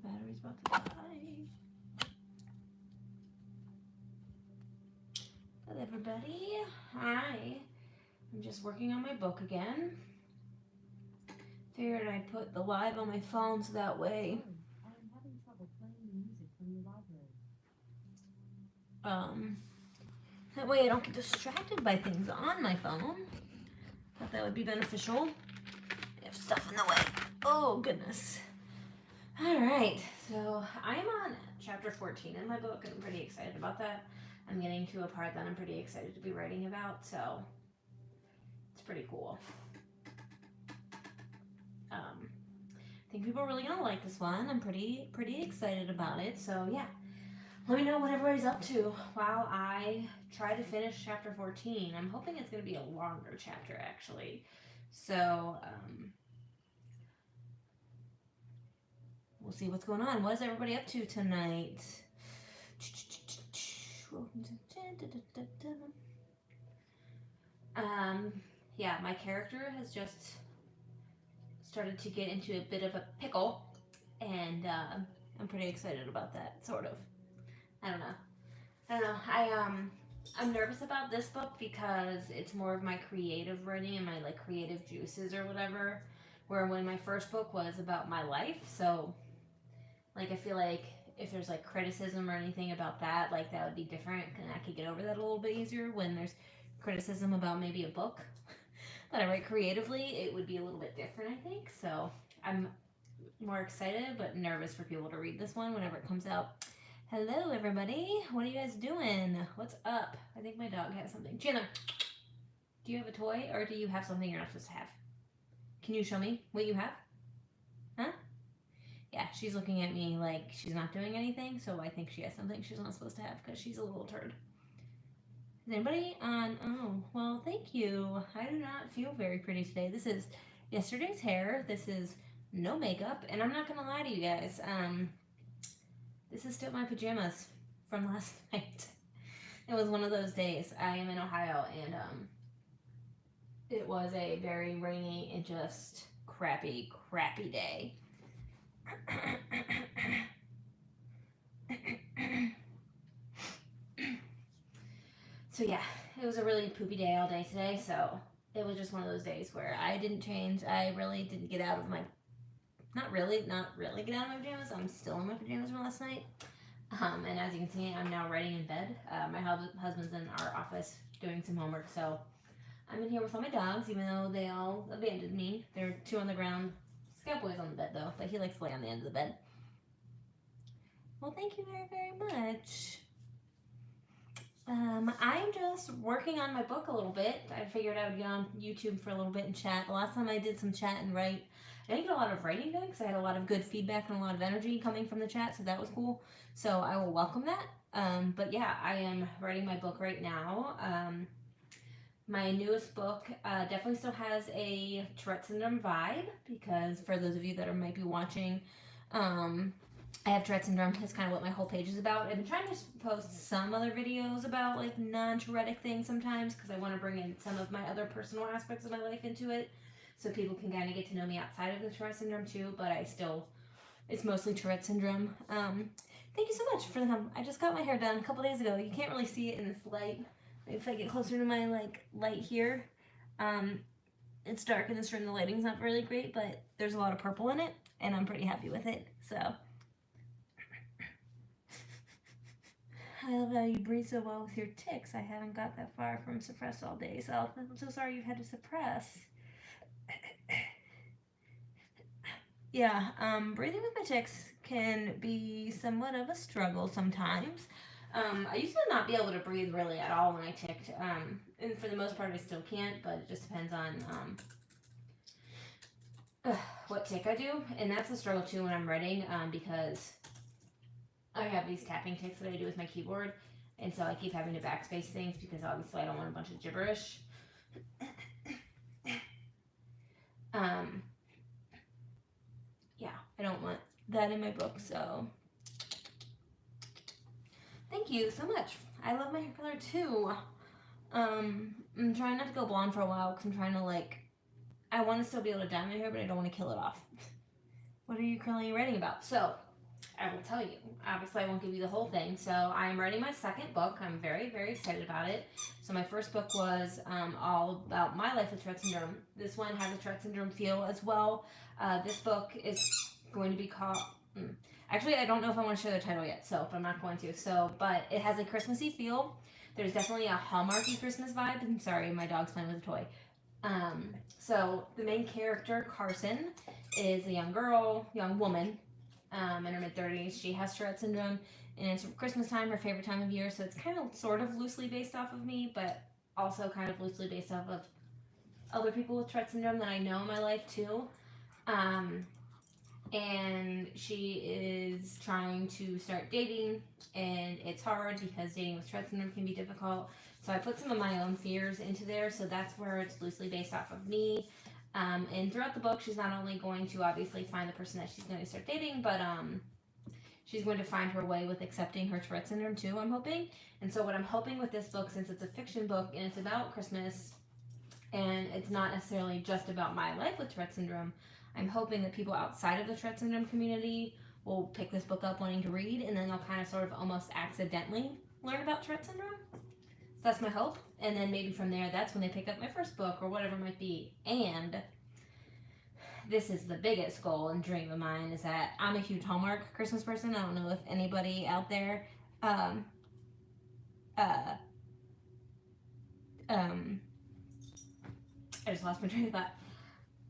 My battery's about to die. Hello everybody. Hi. I'm just working on my book again. Figured I'd put the live on my phone so that way that way I don't get distracted by things on my phone. Thought that would be beneficial. I have stuff in the way. Oh goodness. Alright, so I'm on chapter 14 in my book and I'm pretty excited about that. I'm getting to a part that I'm pretty excited to be writing about, so it's pretty cool. I think people are really gonna like this one. I'm pretty excited about it, so yeah. Let me know what everybody's up to while I try to finish chapter 14. I'm hoping it's gonna be a longer chapter actually. So, we'll see what's going on. What is everybody up to tonight? Yeah, my character has just started to get into a bit of a pickle, and I'm pretty excited about that, sort of. I don't know. I'm nervous about this book because it's more of my creative writing and my like creative juices or whatever. Where when my first book was about my life, so like I feel like if there's like criticism or anything about that, like that would be different, and I could get over that a little bit easier. When there's criticism about maybe a book that I write creatively, it would be a little bit different, I think. So I'm more excited but nervous for people to read this one whenever it comes out. Hello everybody, what are you guys doing? What's up? I think my dog has something. Chandler, do you have a toy or do you have something you're not supposed to have? Can you show me what you have? Huh? Yeah, she's looking at me like she's not doing anything, so I think she has something she's not supposed to have because she's a little turd. Is anybody on? Oh, well, thank you. I do not feel very pretty today. This is yesterday's hair. This is no makeup, and I'm not gonna lie to you guys. This is still my pajamas from last night. It was one of those days. I am in Ohio, and it was a very rainy and just crappy day. So yeah, it was a really poopy day all day today, so it was just one of those days where I didn't change. I really didn't get out of my, not really get out of my pajamas. I'm still in my pajamas from last night. And as you can see, I'm now writing in bed. My husband's in our office doing some homework, so I'm in here with all my dogs, even though they all abandoned me. There are 2 on the ground. Scoutboy's on the bed though, but he likes to lay on the end of the bed. Well, thank you very much. I'm just working on my book a little bit. I figured I would get on YouTube for a little bit and chat. The last time I did some chat and write, I didn't get a lot of writing done because I had a lot of good feedback and a lot of energy coming from the chat, so that was cool. So I will welcome that. But yeah, I am writing my book right now. My newest book definitely still has a Tourette syndrome vibe because for those of you that might be watching, I have Tourette syndrome. That's kind of what my whole page is about. I've been trying to post some other videos about like non-Tourettic things sometimes because I want to bring in some of my other personal aspects of my life into it so people can kind of get to know me outside of the Tourette syndrome too, but it's mostly Tourette syndrome. Thank you so much for the come. I just got my hair done a couple days ago. You can't really see it in this light. Maybe if I get closer to my like light here, it's dark in this room. The lighting's not really great, but there's a lot of purple in it, and I'm pretty happy with it. So I love how you breathe so well with your tics. I haven't got that far from suppress all day, so I'm so sorry you've had to suppress. Yeah, breathing with my tics can be somewhat of a struggle sometimes. I used to not be able to breathe really at all when I ticked, and for the most part I still can't, but it just depends on what tick I do, and that's a struggle too when I'm writing, because I have these tapping tics that I do with my keyboard, and so I keep having to backspace things because obviously I don't want a bunch of gibberish. Yeah, I don't want that in my book, so thank you so much. I love my hair color too. I'm trying not to go blonde for a while because I'm trying to I want to still be able to dye my hair, but I don't want to kill it off. What are you currently writing about? So, I will tell you. Obviously, I won't give you the whole thing. So I'm writing my second book. I'm very, very excited about it. So my first book was all about my life with Tourette syndrome. This one has a Tourette syndrome feel as well. This book is going to be called. Actually, I don't know if I want to share the title yet, so but I'm not going to. So, but it has a Christmassy feel. There's definitely a Hallmarky Christmas vibe. I'm sorry, my dog's playing with a toy. So the main character, Carson, is a young woman, in her mid-30s. She has Tourette syndrome, and it's Christmas time, her favorite time of year, so it's kind of sort of loosely based off of me, but also kind of loosely based off of other people with Tourette syndrome that I know in my life too. And she is trying to start dating, and it's hard because dating with Tourette syndrome can be difficult. So I put some of my own fears into there, so that's where it's loosely based off of me. And throughout the book, she's not only going to obviously find the person that she's going to start dating, but she's going to find her way with accepting her Tourette syndrome too, I'm hoping. And so what I'm hoping with this book, since it's a fiction book and it's about Christmas, and it's not necessarily just about my life with Tourette syndrome, I'm hoping that people outside of the Tourette syndrome community will pick this book up wanting to read, and then they'll kind of sort of almost accidentally learn about Tourette syndrome. So that's my hope. And then maybe from there, that's when they pick up my first book or whatever it might be. And this is the biggest goal and dream of mine, is that I'm a huge Hallmark Christmas person. I don't know if anybody out there I just lost my train of thought.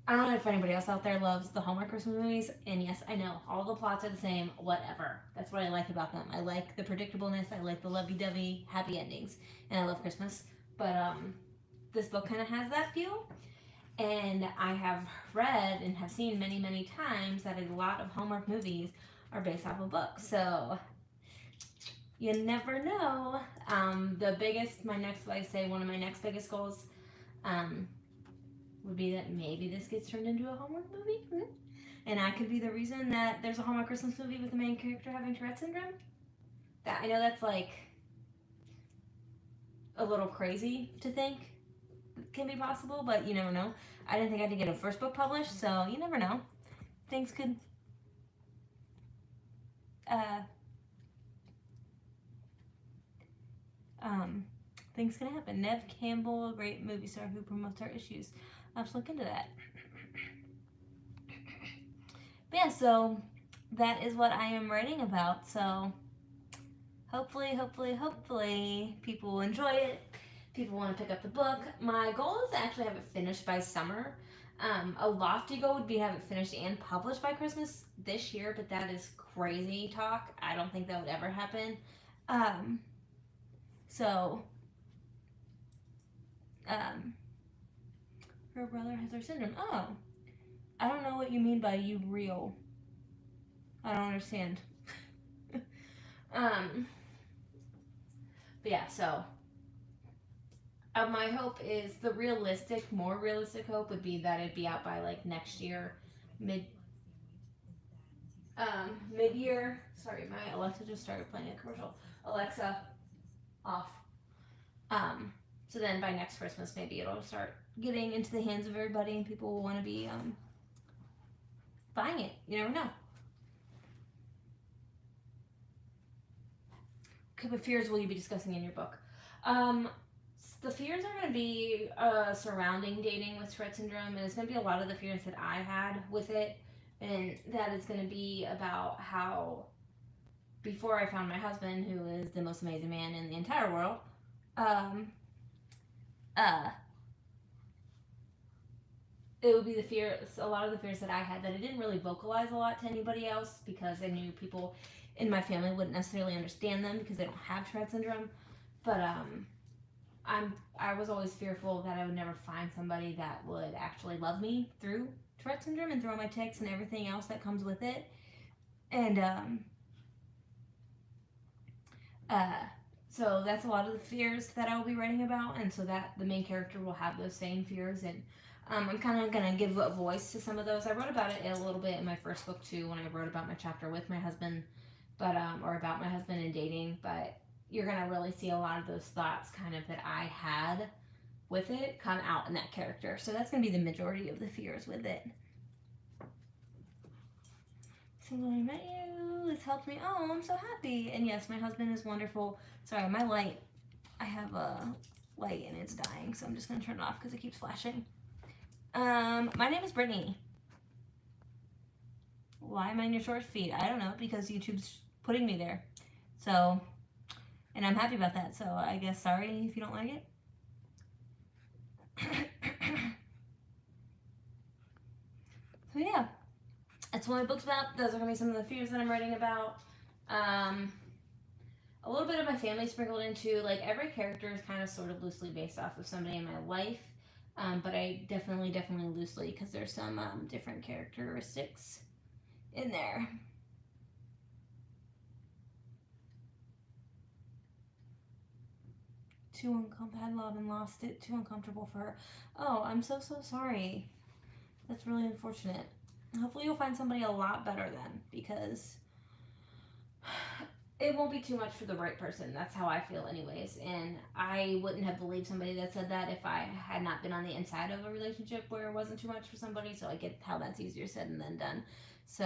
I don't know if anybody else out there loves the Hallmark Christmas movies, and yes, I know, all the plots are the same, whatever. That's what I like about them. I like the predictableness, I like the lovey-dovey, happy endings, and I love Christmas. But this book kind of has that feel, and I have read and have seen many, many times that a lot of Hallmark movies are based off of books, so you never know. One of my next biggest goals, would be that maybe this gets turned into a Hallmark movie, and I could be the reason that there's a Hallmark Christmas movie with the main character having Tourette syndrome. That, I know that's like a little crazy to think can be possible, but you never know. I didn't think I could get a first book published, so you never know. Things could things can happen. Neve Campbell, a great movie star who promotes our issues. Let's look into that. But yeah, so that is what I am writing about. So hopefully people will enjoy it. People want to pick up the book. My goal is to actually have it finished by summer. A lofty goal would be to have it finished and published by Christmas this year, but that is crazy talk. I don't think that would ever happen. Her brother has her syndrome. Oh, I don't know what you mean by you real. I don't understand. But yeah, so my hope is more realistic hope would be that it'd be out by like next year, mid-year. Sorry, my Alexa just started playing a commercial. Alexa, off. So then by next Christmas, maybe it'll start getting into the hands of everybody, and people will want to be buying it. You never know. What fears will you be discussing in your book? The fears are going to be surrounding dating with Tourette syndrome, and it's going to be a lot of the fears that I had with it, and that is going to be about how before I found my husband, who is the most amazing man in the entire world, it would be a lot of the fears that I had that I didn't really vocalize a lot to anybody else, because I knew people in my family wouldn't necessarily understand them because they don't have Tourette syndrome. But I was always fearful that I would never find somebody that would actually love me through Tourette syndrome and through all my tics and everything else that comes with it. And so that's a lot of the fears that I will be writing about, and so that the main character will have those same fears, and I'm kind of going to give a voice to some of those. I wrote about it a little bit in my first book too, when I wrote about my chapter with my husband, but or about my husband and dating, but you're going to really see a lot of those thoughts kind of that I had with it come out in that character. So that's going to be the majority of the fears with it. So when I met you, it's helped me. Oh, I'm so happy. And yes, my husband is wonderful. Sorry, my light, I have a light and it's dying, so I'm just going to turn it off because it keeps flashing. My name is Brittany. Why am I in your short feed? I don't know, because YouTube's putting me there. So, and I'm happy about that, so I guess sorry if you don't like it. So yeah, that's what my book's about. Those are going to be some of the fears that I'm writing about. A little bit of my family sprinkled into, like, every character is kind of sort of loosely based off of somebody in my life. But I definitely loosely, because there's some different characteristics in there. Too uncomfortable. Had love and lost it. Too uncomfortable for her. Oh, I'm so sorry. That's really unfortunate. Hopefully you'll find somebody a lot better then, because it won't be too much for the right person. That's how I feel anyways. And I wouldn't have believed somebody that said that if I had not been on the inside of a relationship where it wasn't too much for somebody. So I get how that's easier said than done. So,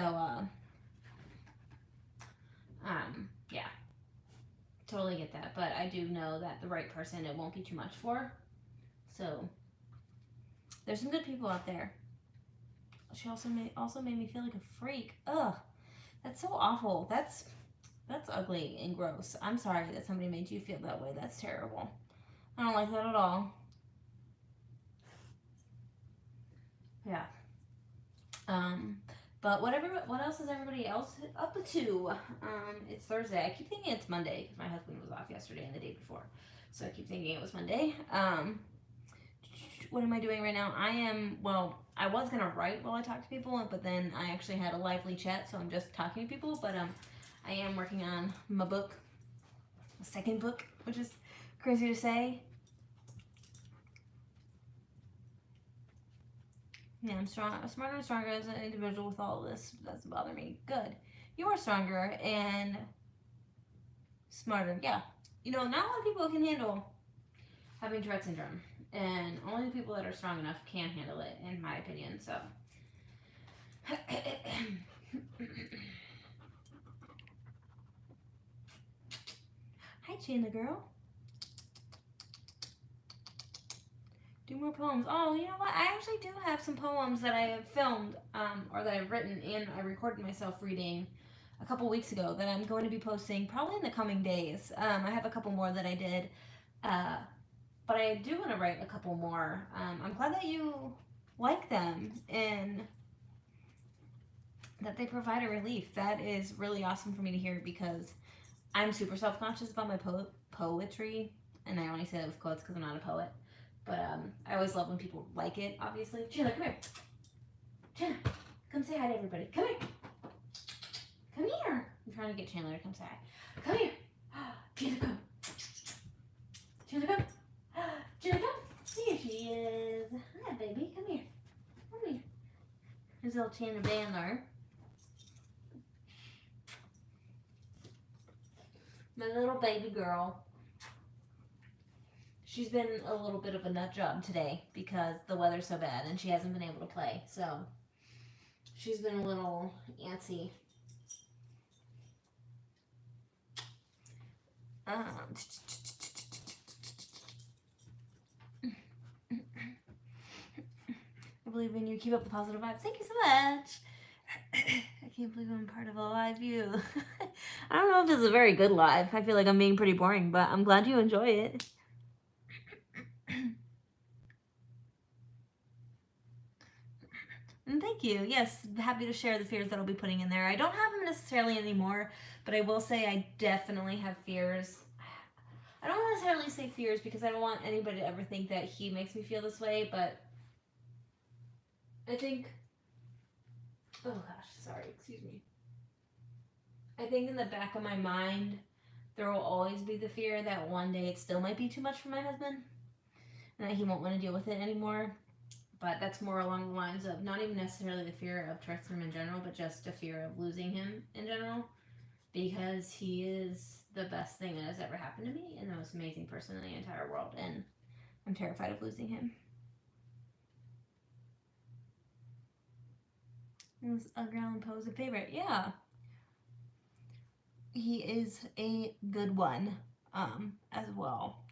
yeah. Totally get that. But I do know that the right person it won't be too much for. So, there's some good people out there. She also made me feel like a freak. Ugh. That's so awful. That's ugly and gross. I'm sorry that somebody made you feel that way. That's terrible. I don't like that at all. Yeah. But what else is everybody else up to? It's Thursday. I keep thinking it's Monday because my husband was off yesterday and the day before. So I keep thinking it was Monday. What am I doing right now? I was going to write while I talk to people, but then I actually had a lively chat, so I'm just talking to people. But I am working on my book, the second book, which is crazy to say. Yeah, I'm smarter and stronger as an individual with all of this. Doesn't bother me. Good. You are stronger and smarter. Yeah. You know, not a lot of people can handle having Tourette syndrome. And only the people that are strong enough can handle it, in my opinion. So. Hi, Chandler girl. Do more poems. Oh, you know what? I actually do have some poems that I have filmed, or that I've written, and I recorded myself reading a couple weeks ago that I'm going to be posting probably in the coming days. I have a couple more that I did, but I do want to write a couple more. I'm glad that you like them and that they provide a relief. That is really awesome for me to hear because I'm super self-conscious about my poetry, and I only say that with quotes because I'm not a poet. But I always love when people like it, obviously. Chandler, come here. Chandler, come say hi to everybody. Come here. Come here. I'm trying to get Chandler to come say hi. Come here. Chandler, come. Chandler, come. Chandler, come. Here she is. Hi, baby. Come here. Come here. Here's little Chandler Bandler. My little baby girl. She's been a little bit of a nut job today because the weather's so bad and she hasn't been able to play. So she's been a little antsy. I believe in you. Keep up the positive vibes. Thank you so much. I can't believe I'm part of a live view. I don't know if this is a very good live. I feel like I'm being pretty boring, but I'm glad you enjoy it. And thank you. Yes, happy to share the fears that I'll be putting in there. I don't have them necessarily anymore, but I will say I definitely have fears. I don't necessarily say fears because I don't want anybody to ever think that he makes me feel this way, but I think, oh gosh, sorry, excuse me. I think in the back of my mind, there will always be the fear that one day it still might be too much for my husband and that he won't want to deal with it anymore. But that's more along the lines of not even necessarily the fear of Tourette syndrome in general, but just a fear of losing him in general. Because he is the best thing that has ever happened to me and the most amazing person in the entire world. And I'm terrified of losing him. Is Edgar Allan Poe a favorite? Yeah. he is a good one as well.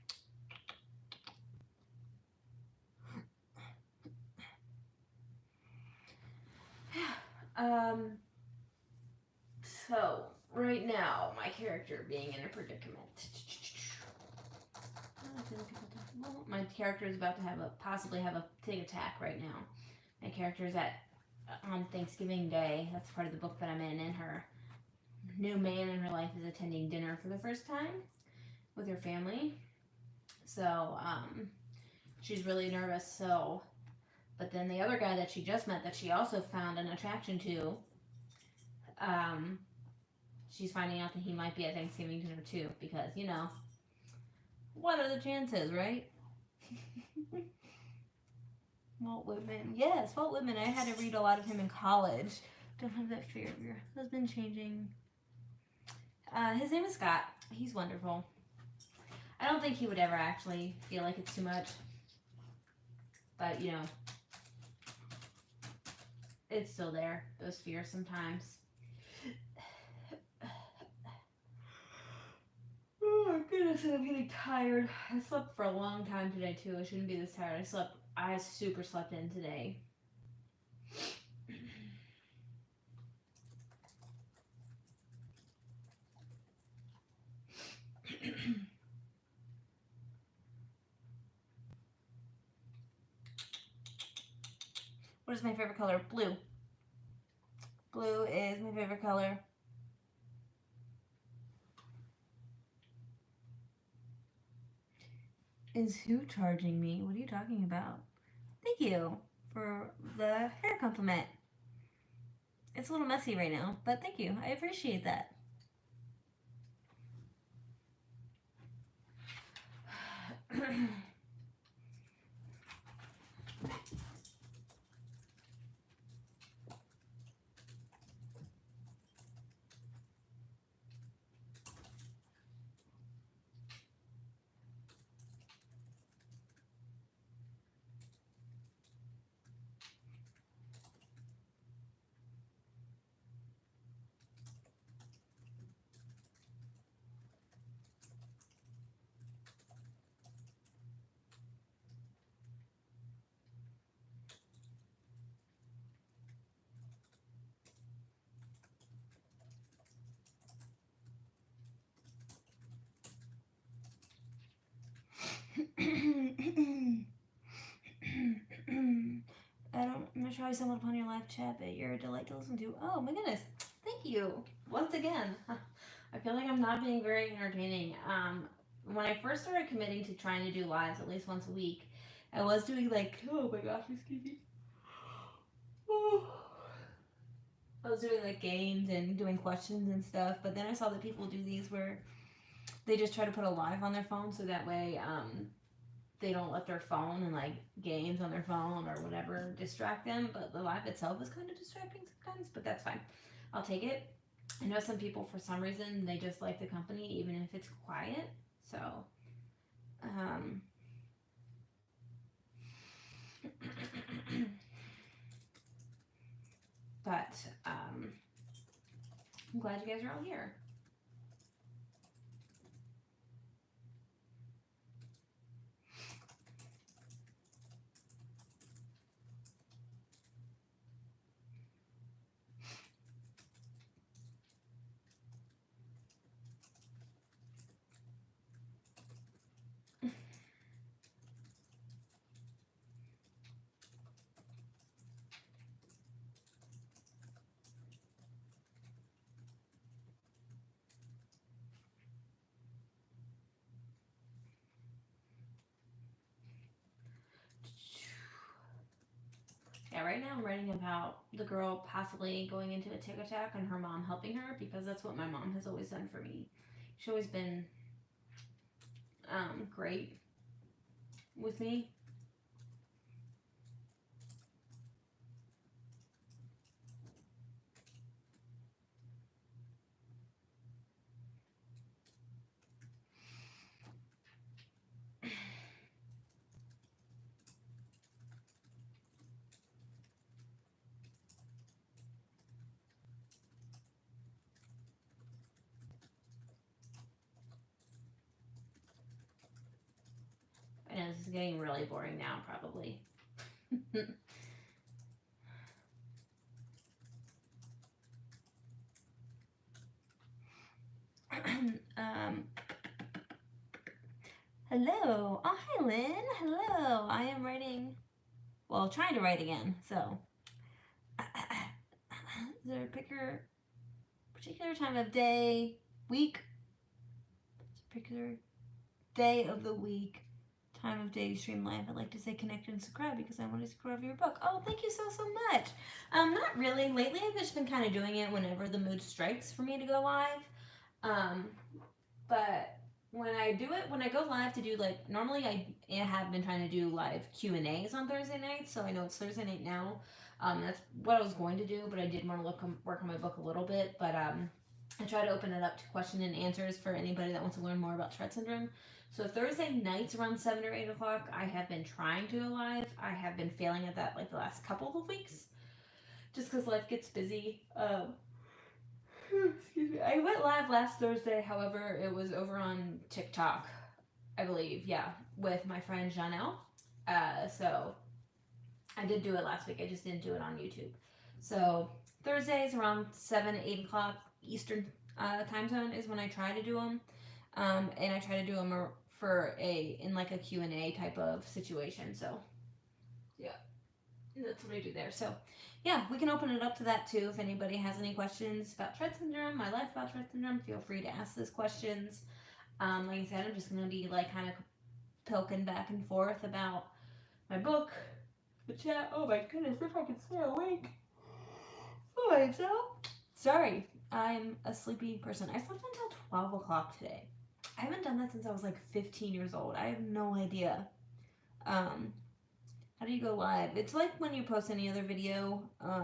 So right now my character being in a predicament. Well, my character is about to possibly have a pig attack right now. My character is on Thanksgiving Day. That's part of the book that I'm in, and her new man in her life is attending dinner for the first time with her family. So she's really nervous. So, but then the other guy that she just met, that she also found an attraction to, she's finding out that he might be at Thanksgiving dinner too, because what are the chances, right? Walt Whitman. Yes, Walt Whitman. I had to read a lot of him in college. Don't have that fear of your husband changing. His name is Scott. He's wonderful. I don't think he would ever actually feel like it's too much. But, it's still there. Those fears sometimes. Oh my goodness, I'm getting tired. I slept for a long time today too. I shouldn't be this tired. I super slept in today. What is my favorite color? Blue. Blue is my favorite color. Is who charging me? What are you talking about? Thank you for the hair compliment. It's a little messy right now, but thank you. I appreciate that. I'm gonna try someone upon your live chat, but you're a delight to listen to. Oh my goodness. Thank you. Once again. I feel like I'm not being very entertaining. When I first started committing to trying to do lives at least once a week, I was doing oh my gosh, excuse me. I was doing games and doing questions and stuff, but then I saw that people do these where they just try to put a live on their phone so that way they don't let their phone and games on their phone or whatever distract them, but the live itself is kind of distracting sometimes, but that's fine. I'll take it. I know some people, for some reason, they just like the company even if it's quiet, so but I'm glad you guys are all here. Yeah, right now I'm writing about the girl possibly going into a tick attack and her mom helping her, because that's what my mom has always done for me. She's always been great with me. getting really boring now, probably. Hello. Oh, hi, Lynn. Hello. I am writing, well, trying to write again, so. Is there a particular time of day, week? Particular day of the week, time of day to stream live. I'd like to say connect and subscribe because I want to subscribe to your book. Oh, thank you so much. Not really. Lately, I've just been kind of doing it whenever the mood strikes for me to go live. But when I do it, when I go live to do like, normally I have been trying to do live Q&As on Thursday nights, so I know it's Thursday night now. That's what I was going to do, but I did want to work on my book a little bit. But I try to open it up to question and answers for anybody that wants to learn more about Tourette syndrome. So Thursday nights around 7 or 8 o'clock, I have been trying to go live. I have been failing at that like the last couple of weeks, just because life gets busy. Excuse me. I went live last Thursday, however, it was over on TikTok, I believe, yeah, with my friend Janelle. So I did do it last week, I just didn't do it on YouTube. So Thursdays around 7, 8 o'clock Eastern time zone is when I try to do them. And I try to do them in like a Q&A type of situation. So yeah, that's what I do there. So yeah, we can open it up to that too. If anybody has any questions about Tourette syndrome, my life about Tourette syndrome, feel free to ask those questions. Like I said, I'm just going to be like kind of poking back and forth about my book, the chat. Oh my goodness, if I can stay awake. Oh myself. Sorry, I'm a sleepy person. I slept until 12 o'clock today. I haven't done that since I was like 15 years old. I have no idea. How do you go live? It's like when you post any other video. I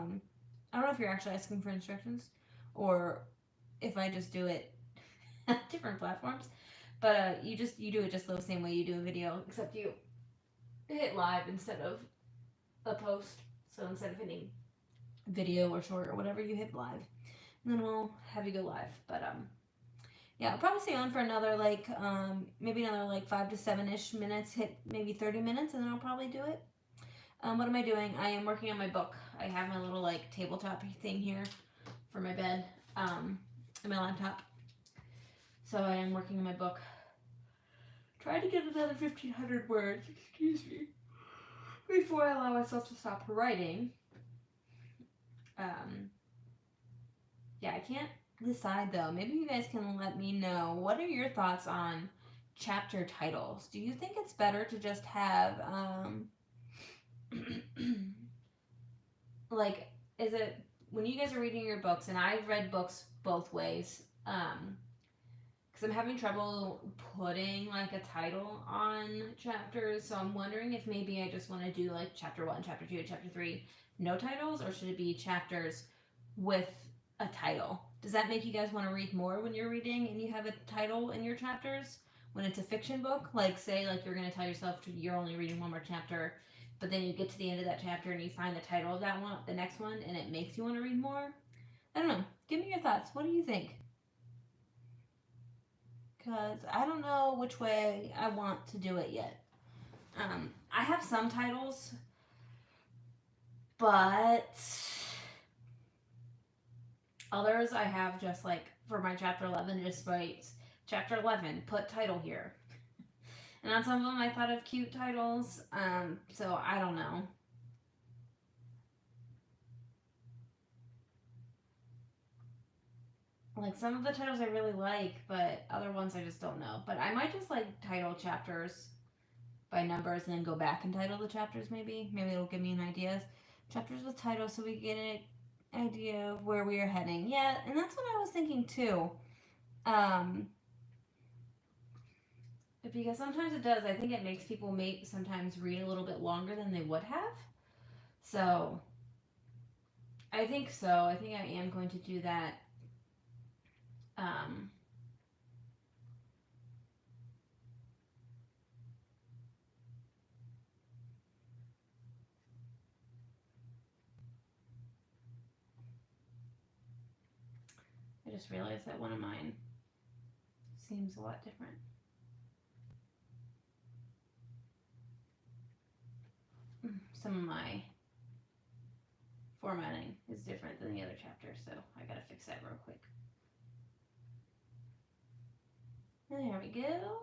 don't know if you're actually asking for instructions or if I just do it on different platforms. But you do it just the same way you do a video, except you hit live instead of a post. So instead of hitting video or short or whatever, you hit live. And then we'll have you go live. But yeah, I'll probably stay on for another like maybe another like 5 to 7-ish minutes, hit maybe 30 minutes, and then I'll probably do it. What am I doing? I am working on my book. I have my little like tabletop thing here for my bed, and my laptop. So I am working on my book. Trying to get another 1,500 words, excuse me, before I allow myself to stop writing. Yeah, I can't decide though. Maybe you guys can let me know, what are your thoughts on chapter titles? Do you think it's better to just have like, is it when you guys are reading your books, and I've read books both ways, because I'm having trouble putting like a title on chapters, so I'm wondering if maybe I just want to do like chapter 1, chapter 2, chapter 3, no titles, or should it be chapters with a title? Does that make you guys want to read more when you're reading and you have a title in your chapters? When it's a fiction book, like say like you're going to tell yourself you're only reading one more chapter, but then you get to the end of that chapter and you find the title of that one, the next one, and it makes you want to read more? I don't know. Give me your thoughts. What do you think? Because I don't know which way I want to do it yet. I have some titles, but others I have just like, for my chapter 11, just write chapter 11, put title here. And on some of them I thought of cute titles, so I don't know. Like some of the titles I really like, but other ones I just don't know. But I might just like title chapters by numbers and then go back and title the chapters maybe. Maybe it'll give me an idea. Chapters with titles so we get an idea of where we are heading. Yeah, and that's what I was thinking too. Because sometimes it does. I think it makes people sometimes read a little bit longer than they would have. So I think so. I think I am going to do that. I just realized that one of mine seems a lot different. some of my formatting is different than the other chapters, so I gotta fix that real quick. And there we go.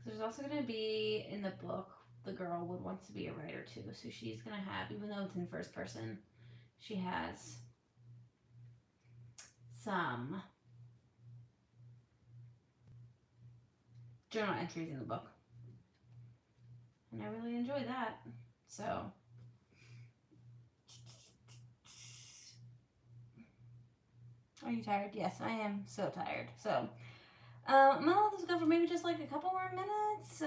There's also going to be, in the book, the girl wants to be a writer too. So she's going to have, even though it's in first person, she has some journal entries in the book. And I really enjoy that. So, are you tired? Yes, I am so tired. So, I'm gonna let this go for maybe just like a couple more minutes.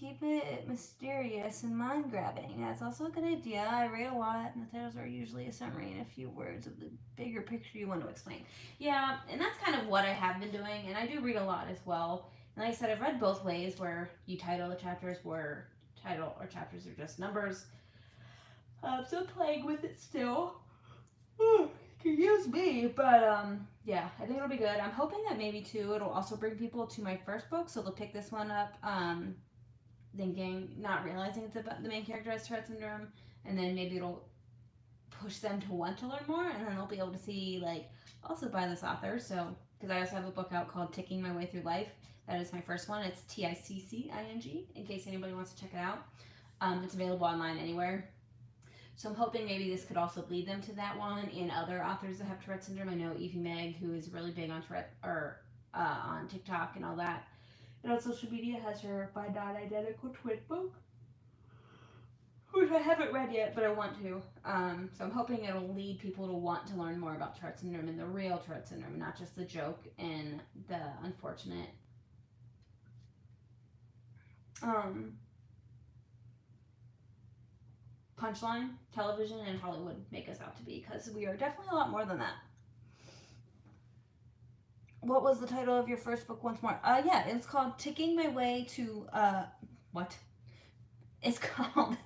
Keep it mysterious and mind grabbing. That's also a good idea. I read a lot, and the titles are usually a summary and a few words of the bigger picture you want to explain. Yeah, and that's kind of what I have been doing, and I do read a lot as well. And like I said, I've read both ways, where you title the chapters where title or chapters are just numbers. I'm still playing with it still. Excuse me, but yeah, I think it'll be good. I'm hoping that maybe too it'll also bring people to my first book, so they'll pick this one up not realizing it's about the main character has Tourette syndrome, and then maybe it'll push them to want to learn more, and then they'll be able to see, like, also by this author. So because I also have a book out called Ticking My Way Through Life. That is my first one. It's Ticcing, in case anybody wants to check it out. It's available online anywhere. So I'm hoping maybe this could also lead them to that one and other authors that have Tourette syndrome. I know Evie Meg, who is really big on Tourette, or on TikTok and all that, and on social media, has her My Non-Identical Twin book, which I haven't read yet, but I want to. So I'm hoping it'll lead people to want to learn more about Tourette syndrome and the real Tourette syndrome, not just the joke and the unfortunate punchline television and Hollywood make us out to be, because we are definitely a lot more than that. What was the title of your first book once more? Yeah, it's called Ticking My Way to, what? It's called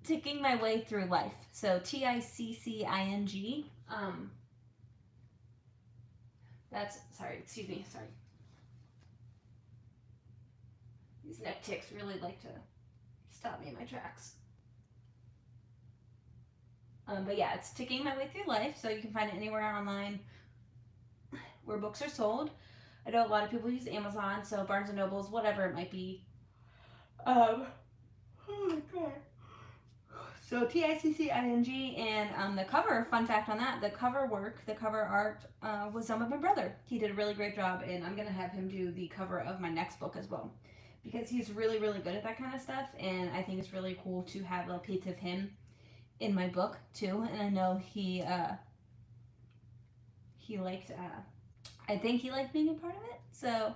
Ticking My Way Through Life. So Ticcing. That's, sorry. These neck ticks really like to stop me in my tracks. But yeah, it's Ticking My Way Through Life, so you can find it anywhere online where books are sold. I know a lot of people use Amazon, so Barnes & Nobles, whatever it might be. Oh my god. So Ticcing, and the cover, fun fact on that, the cover art was done by my brother. He did a really great job, and I'm going to have him do the cover of my next book as well, because he's really, really good at that kind of stuff, and I think it's really cool to have a piece of him in my book too. And I know he liked, I think he liked being a part of it, so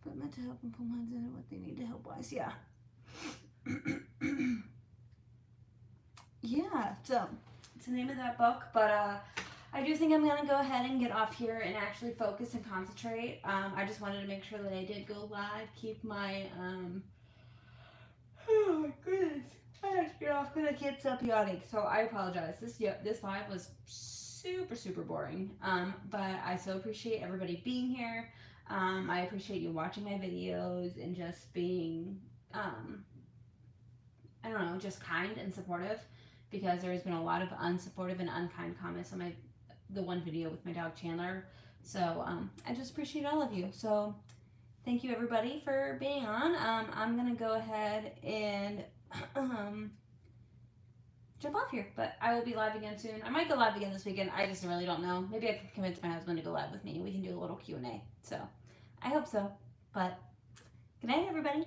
but meant to help and pull minds into what they need to help wise. Yeah. Yeah, so it's the name of that book, but I do think I'm gonna go ahead and get off here and actually focus and concentrate. I just wanted to make sure that I did go live, keep my oh my goodness, I have to get off because I can't stop yawning, so I apologize. This live was super boring, but I so appreciate everybody being here. I appreciate you watching my videos and just being, I don't know, just kind and supportive, because there's been a lot of unsupportive and unkind comments on the one video with my dog Chandler. So I just appreciate all of you. So thank you everybody for being on. I'm gonna go ahead and jump off here, but I will be live again soon. I might go live again this weekend. I just really don't know. Maybe I can convince my husband to go live with me. We can do a little Q&A. So I hope so. But good night, everybody.